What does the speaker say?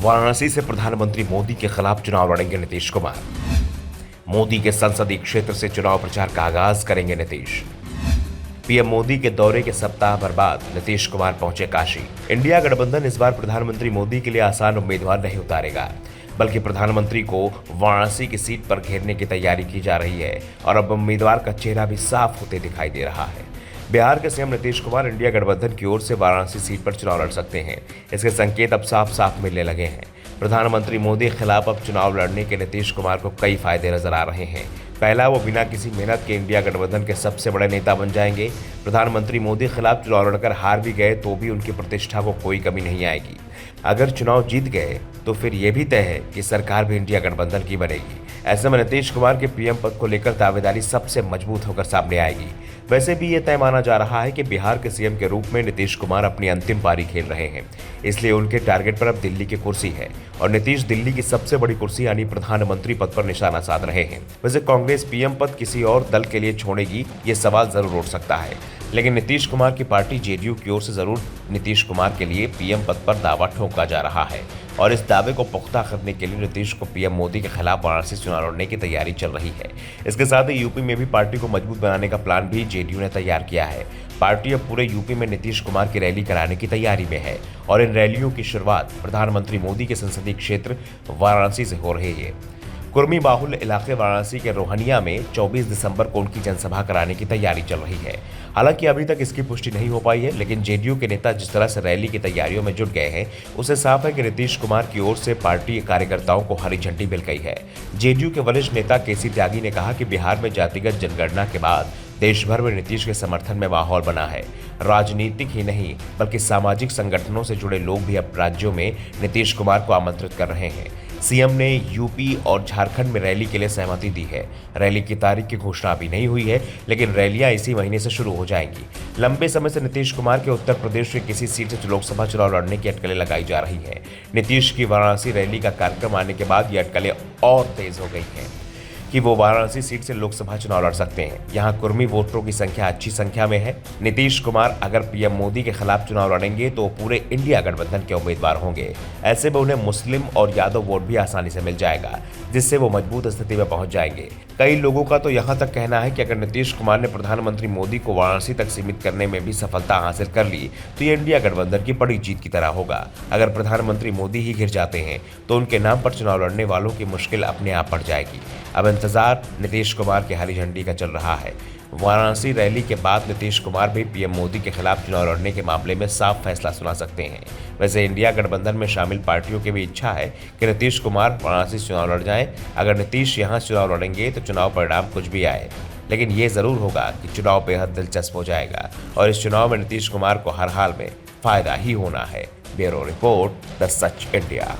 वाराणसी से प्रधानमंत्री मोदी के खिलाफ चुनाव लड़ेंगे नीतीश कुमार। मोदी के संसदीय क्षेत्र से चुनाव प्रचार का आगाज करेंगे नीतीश। पीएम मोदी के दौरे के सप्ताह भर बाद नीतीश कुमार पहुंचे काशी। इंडिया गठबंधन इस बार प्रधानमंत्री मोदी के लिए आसान उम्मीदवार नहीं उतारेगा, बल्कि प्रधानमंत्री को वाराणसी की सीट पर घेरने की तैयारी की जा रही है और अब उम्मीदवार का चेहरा भी साफ होते दिखाई दे रहा है। बिहार के सीएम नीतीश कुमार इंडिया गठबंधन की ओर से वाराणसी सीट पर चुनाव लड़ सकते हैं। इसके संकेत अब साफ साफ मिलने लगे हैं। प्रधानमंत्री मोदी के खिलाफ अब चुनाव लड़ने के नीतीश कुमार को कई फायदे नजर आ रहे हैं। पहला, वो बिना किसी मेहनत के इंडिया गठबंधन के सबसे बड़े नेता बन जाएंगे। प्रधानमंत्री मोदी के खिलाफ चुनाव लड़कर हार भी गए तो भी उनकी प्रतिष्ठा को कोई कमी नहीं आएगी। अगर चुनाव जीत गए तो फिर यह भी तय है कि सरकार भी इंडिया गठबंधन की बनेगी। ऐसे में नीतीश कुमार के पीएम पद को लेकर दावेदारी सबसे मजबूत होकर सामने आएगी। वैसे भी ये तय माना जा रहा है कि बिहार के सीएम के रूप में नीतीश कुमार अपनी अंतिम पारी खेल रहे हैं, इसलिए उनके टारगेट पर अब दिल्ली की कुर्सी है और नीतीश दिल्ली की सबसे बड़ी कुर्सी यानी प्रधानमंत्री पद पर निशाना साध रहे हैं। वैसे कांग्रेस पीएम पद किसी और दल के लिए छोड़ेगी, ये सवाल जरूर उठ सकता है, लेकिन नीतीश कुमार की पार्टी जेडीयू की ओर से जरूर नीतीश कुमार के लिए पीएम पद पर दावा ठोका जा रहा है और इस दावे को पुख्ता करने के लिए नीतीश को पीएम मोदी के खिलाफ वाराणसी चुनाव लड़ने की तैयारी चल रही है। इसके साथ ही यूपी में भी पार्टी को मजबूत बनाने का प्लान भी जेडीयू ने तैयार किया है। पार्टी अब पूरे यूपी में नीतीश कुमार की रैली कराने की तैयारी में है और इन रैलियों की शुरुआत प्रधानमंत्री मोदी के संसदीय क्षेत्र वाराणसी से हो रही है। कुर्मी बाहुल इलाके वाराणसी के रोहनिया में 24 दिसंबर को उनकी जनसभा कराने की तैयारी चल रही है। हालांकि अभी तक इसकी पुष्टि नहीं हो पाई है, लेकिन जेडीयू के नेता जिस तरह से रैली की तैयारियों में जुट गए हैं, उससे साफ है कि नीतीश कुमार की ओर से पार्टी कार्यकर्ताओं को हरी झंडी मिल गई है। जेडीयू के वरिष्ठ नेता केसी त्यागी ने कहा कि बिहार में जातिगत जनगणना के बाद देश भर में नीतीश के समर्थन में माहौल बना है। राजनीतिक ही नहीं बल्कि सामाजिक संगठनों से जुड़े लोग भी अब राज्यों में नीतीश कुमार को आमंत्रित कर रहे हैं। सीएम ने यूपी और झारखंड में रैली के लिए सहमति दी है। रैली की तारीख की घोषणा अभी नहीं हुई है, लेकिन रैलियां इसी महीने से शुरू हो जाएंगी। लंबे समय से नीतीश कुमार के उत्तर प्रदेश के किसी सीट से लोकसभा चुनाव लड़ने की अटकलें लगाई जा रही है। नीतीश की वाराणसी रैली का कार्यक्रम आने के बाद ये अटकलें और तेज हो गई हैं कि वो वाराणसी सीट से लोकसभा चुनाव लड़ सकते हैं। यहां कुर्मी वोटरों की संख्या अच्छी संख्या में है। नीतीश कुमार अगर पीएम मोदी के खिलाफ चुनाव लड़ेंगे तो पूरे इंडिया गठबंधन के उम्मीदवार होंगे। ऐसे में उन्हें मुस्लिम और यादव वोट भी आसानी से मिल जाएगा, जिससे वो मजबूत स्थिति में पहुंच जाएंगे। कई लोगों का तो यहां तक कहना है कि अगर नीतीश कुमार ने प्रधानमंत्री मोदी को वाराणसी तक सीमित करने में भी सफलता हासिल कर ली तो ये इंडिया गठबंधन की बड़ी जीत की तरह होगा। अगर प्रधानमंत्री मोदी ही घिर जाते हैं तो उनके नाम पर चुनाव लड़ने वालों की मुश्किल अपने आप बढ़ जाएगी। अब इंतजार नीतीश कुमार की हरी झंडी का चल रहा है। वाराणसी रैली के बाद नीतीश कुमार भी पीएम मोदी के खिलाफ चुनाव लड़ने के मामले में साफ फैसला सुना सकते हैं। वैसे इंडिया गठबंधन में शामिल पार्टियों की भी इच्छा है कि नीतीश कुमार वाराणसी चुनाव लड़ जाएं। अगर नीतीश यहां चुनाव लड़ेंगे तो चुनाव परिणाम कुछ भी आए, लेकिन ये जरूर होगा कि चुनाव बेहद दिलचस्प हो जाएगा और इस चुनाव में नीतीश कुमार को हर हाल में फायदा ही होना है। Bureau report, the such India.